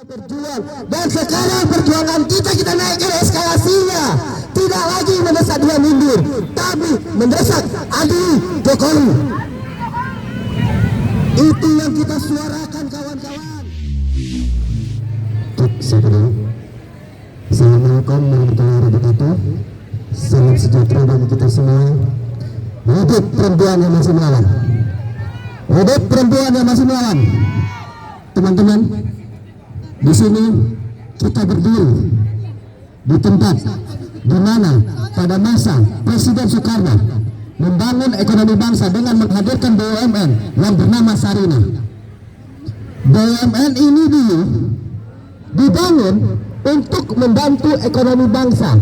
berjuang, dan sekarang perjuangan kita naikkan eskalasinya, tidak lagi mendesak dia mundur, tapi mendesak adili Jokowi. Itu yang kita suarakan, kawan-kawan. Assalamualaikum warahmatullahi wabarakatuh. Salam sejahtera bagi kita semua. Hidup perempuan yang masih melawan. Hidup perempuan yang masih melawan. Teman-teman, di sini kita berdiri di tempat di mana pada masa Presiden Soekarno membangun ekonomi bangsa dengan menghadirkan BUMN yang bernama Sarina. BUMN ini dulu dibangun untuk membantu ekonomi bangsa,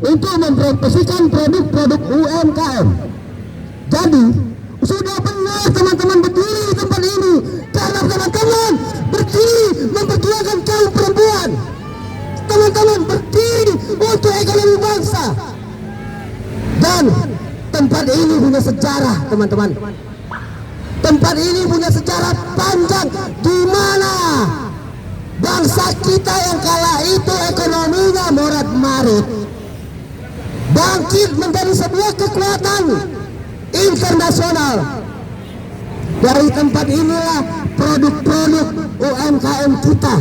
untuk mempromosikan produk-produk UMKM. Jadi sudah benar teman-teman berdiri di tempat ini karena teman-teman berdiri memperjuangkan kaum perempuan. Teman-teman berdiri untuk ekonomi bangsa. Dan tempat ini punya sejarah, teman-teman. Tempat ini punya sejarah panjang di mana bangsa kita yang kala itu ekonominya morat-marit bangkit menjadi sebuah kekuatan internasional. Dari tempat inilah produk-produk UMKM kita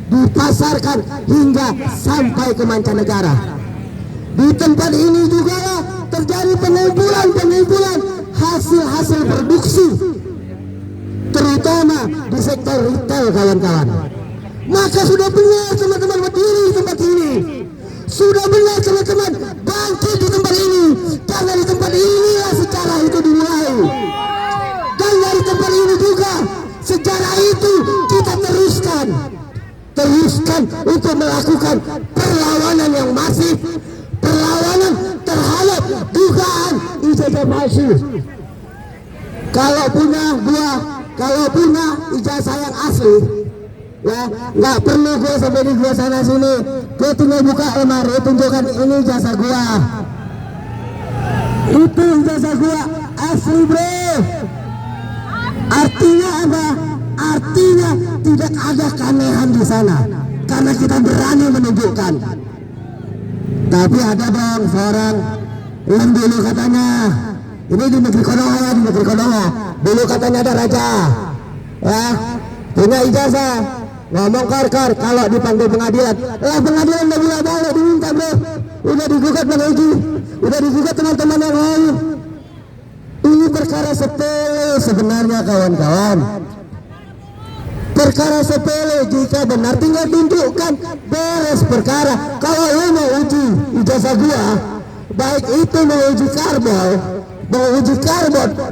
dipasarkan hingga sampai ke mancanegara. Di tempat ini juga terjadi pengumpulan hasil-hasil produksi, terutama di sektor retail, kawan-kawan. Maka sudah benar teman-teman berdiri di tempat ini. Sudah benar teman-teman bangkit di tempat ini, karena di tempat inilah sejarah itu dimulai. Dan dari tempat ini juga sejarah itu kita teruskan untuk melakukan perlawanan yang masif, perlawanan terhadap dugaan ijazah palsu. Kalau punya ijazah yang asli, ya nggak perlu gue sampai di gua sana sini. Gue tinggal buka lemari, tunjukkan ini ijazah gua. Itu ijazah gua asli, bro. Artinya apa? Artinya tidak ada keanehan di sana, karena kita berani menunjukkan. Tapi ada dong seorang yang dulu katanya, ini di negeri Konoha, dulu katanya ada raja, ya, punya ijazah, ngomong kar kalau dipanggil pengadilan, pengadilan udah mulai balik diminta, bro, udah digugat Bang Egy, udah digugat teman-teman yang lain. Ini perkara sepele sebenarnya, kawan-kawan. Perkara sepele, jika benar tinggal tunjukkan, beres perkara. Kalau lo mau uji ijazah gua, baik itu mau uji karbon,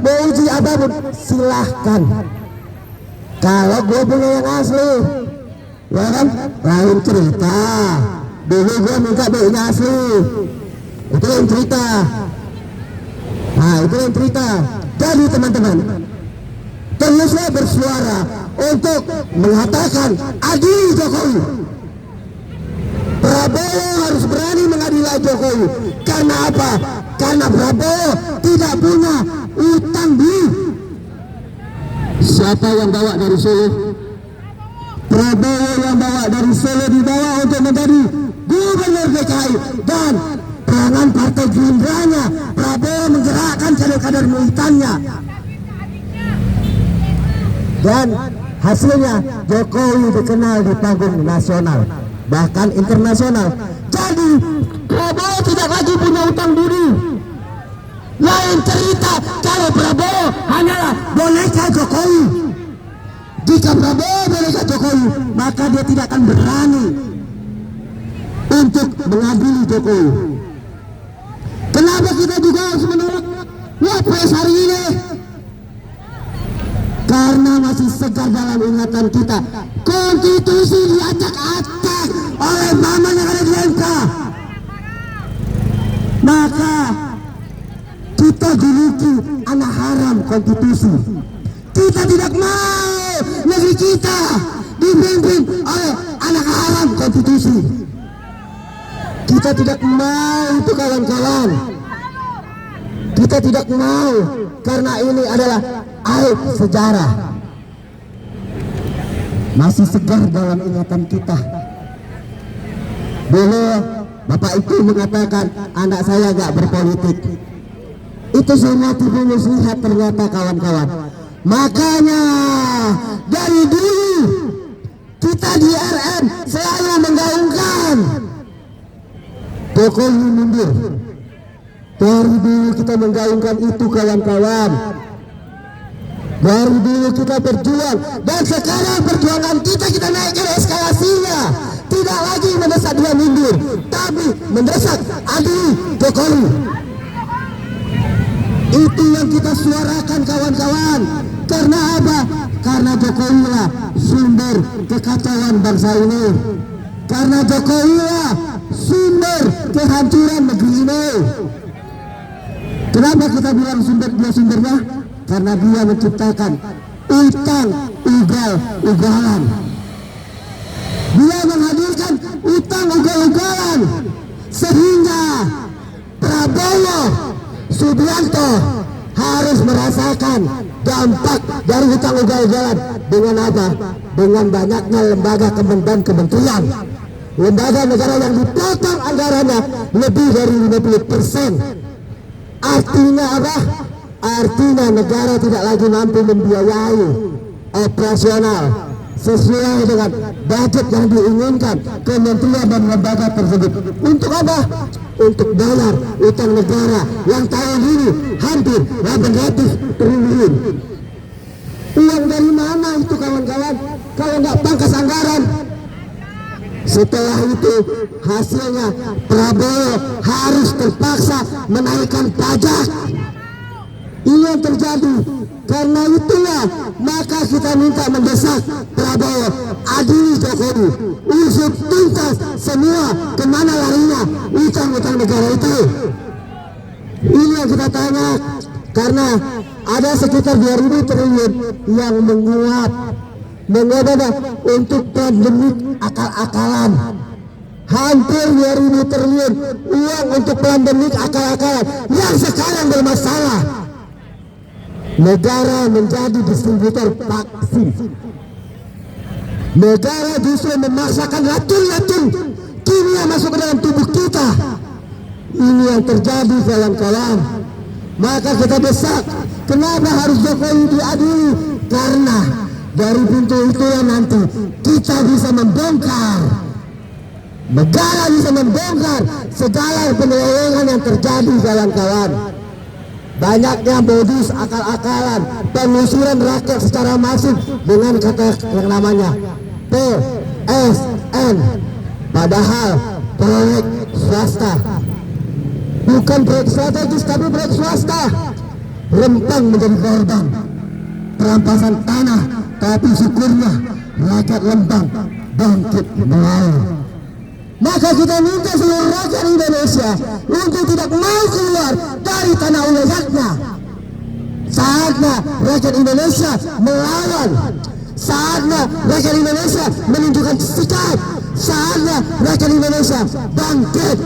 mau uji apapun, silahkan. Kalau gue punya yang asli, ya kan, lain cerita. Dulu gue minta B-nya asli, itu yang cerita. Nah, itu yang cerita. Jadi teman-teman, teruslah bersuara untuk mengatakan adili Jokowi. Prabowo harus berani mengadili Jokowi. Karena apa? Karena Prabowo tidak punya utang budi. Siapa yang bawa dari Solo? Prabowo yang bawa dari Solo, dibawa untuk menjadi gubernur DKI. Dan peranan partai Gerindranya, Prabowo menggerakkan kader-kader militannya. Dan hasilnya Jokowi dikenal di panggung nasional, bahkan internasional. Jadi Prabowo tidak lagi punya utang budi. Lain cerita kalau Prabowo hanyalah boneka Jokowi. Jika Prabowo boneka Jokowi, maka dia tidak akan berani untuk mengadili Jokowi. Kenapa kita juga harus menolak Wapres hari ini? Karena masih segar dalam ingatan kita konstitusi diacak-acak oleh mama yang ada di MK. Maka kita juluki anak haram konstitusi. Kita tidak mau negeri kita dipimpin oleh anak haram konstitusi. Kita tidak mau itu, kawan-kawan. Kita tidak mau, karena ini adalah aib sejarah. masih segar dalam ingatan kita. Dulu bapak itu mengatakan anak saya gak berpolitik. Itu semua tipu muslihat ternyata kawan-kawan. Makanya dari dulu kita di RN selalu menggaungkan Jokowi mundur. Dari dulu kita menggaungkan itu kawan-kawan. Dari dulu kita berjuang, dan sekarang perjuangan kita naikkan eskalasinya. Tidak lagi mendesak dia mundur, tapi mendesak adil Jokowi. Itu yang kita suarakan kawan-kawan. Karena apa? Karena Jokowi lah sumber kekacauan bangsa ini. Karena Jokowi lah sumber kehancuran negeri ini. Kenapa kita bilang sumbernya? Karena dia menciptakan utang ugal-ugalan. Dia menghadirkan utang ugal-ugalan sehingga Prabowo Subianto harus merasakan dampak dari utang ugal-ugalan. Dengan apa? Dengan banyaknya lembaga kementerian, lembaga negara yang dipotong anggarannya lebih dari 50%. Artinya apa? Artinya negara tidak lagi mampu membiayai operasional sesuai dengan budget yang diinginkan kementerian dan lembaga tersebut. Untuk apa? Untuk bayar utang negara yang tahun ini hampir 800 triliun. Uang dari mana itu kawan-kawan? Kalau nggak pangkas anggaran. Setelah itu hasilnya Prabowo harus terpaksa menaikkan pajak. Ini yang terjadi. Karena itulah maka kita minta mendesak Prabowo adili Jokowi, usut tuntas semua kemana larinya utang-utang negara itu. Ini yang kita tanya. Karena ada sekitar 2.000 triliun yang menguap untuk pandemi akal-akalan. Hampir 2.000 triliun uang untuk pandemi akal-akalan yang sekarang bermasalah. Negara menjadi distributor vaksin. Negara justru memaksakan racun-racun kimia masuk ke dalam tubuh kita. Ini yang terjadi kawan-kawan. Maka kita desak, kenapa harus Jokowi diadili? Karena dari pintu itu yang nanti kita bisa membongkar, negara bisa membongkar segala penyelewengan yang terjadi kawan-kawan. Banyaknya modus akal-akalan pengusiran rakyat secara masif dengan kata yang namanya PSN, padahal proyek swasta. Bukan proyek strategis tapi proyek swasta. Rempang menjadi korban perampasan tanah, tapi syukurnya rakyat Rempang bangkit melawan. Maka kita minta seluruh rakyat Indonesia untuk tidak mau keluar dari tanah ulayatnya. Saatnya rakyat Indonesia melawan. Saatnya rakyat Indonesia menunjukkan sikap. Saatnya rakyat Indonesia bangkit.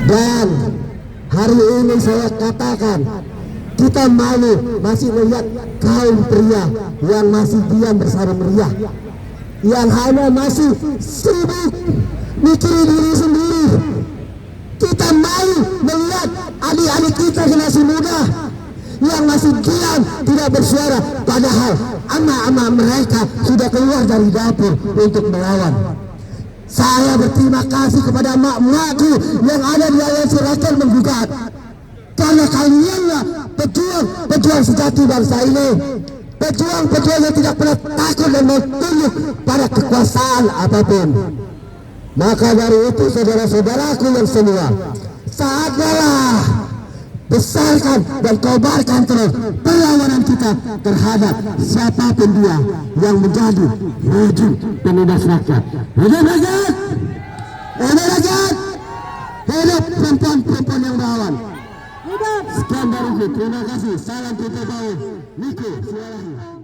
Dan hari ini saya katakan, kita malu masih melihat kaum pria yang masih diam bersama meriah, yang hanya masih sibuk mikirin diri sendiri. Kita malu melihat adik-adik kita generasi muda yang masih diam tidak bersuara, padahal anak-anak mereka sudah keluar dari dapur untuk melawan. Saya berterima kasih kepada mak-makku yang ada di aliansi rakyat menggugat, karena kalianlah pejuang sejati bangsa ini. Pejuang-pejuang yang tidak pernah takut dan mau tunduk pada kekuasaan apapun. Maka dari itu saudara-saudaraku yang semua, saatnya lah besarkan dan kobarkan terus perlawanan kita terhadap siapapun dia yang menjadi wujud penindas rakyat. Hidup rakyat! Hidup rakyat! Hidup perempuan-perempuan yang berawan. Sekian dariku, terima kasih. Salam Tito Bau, Niko, Suarahi.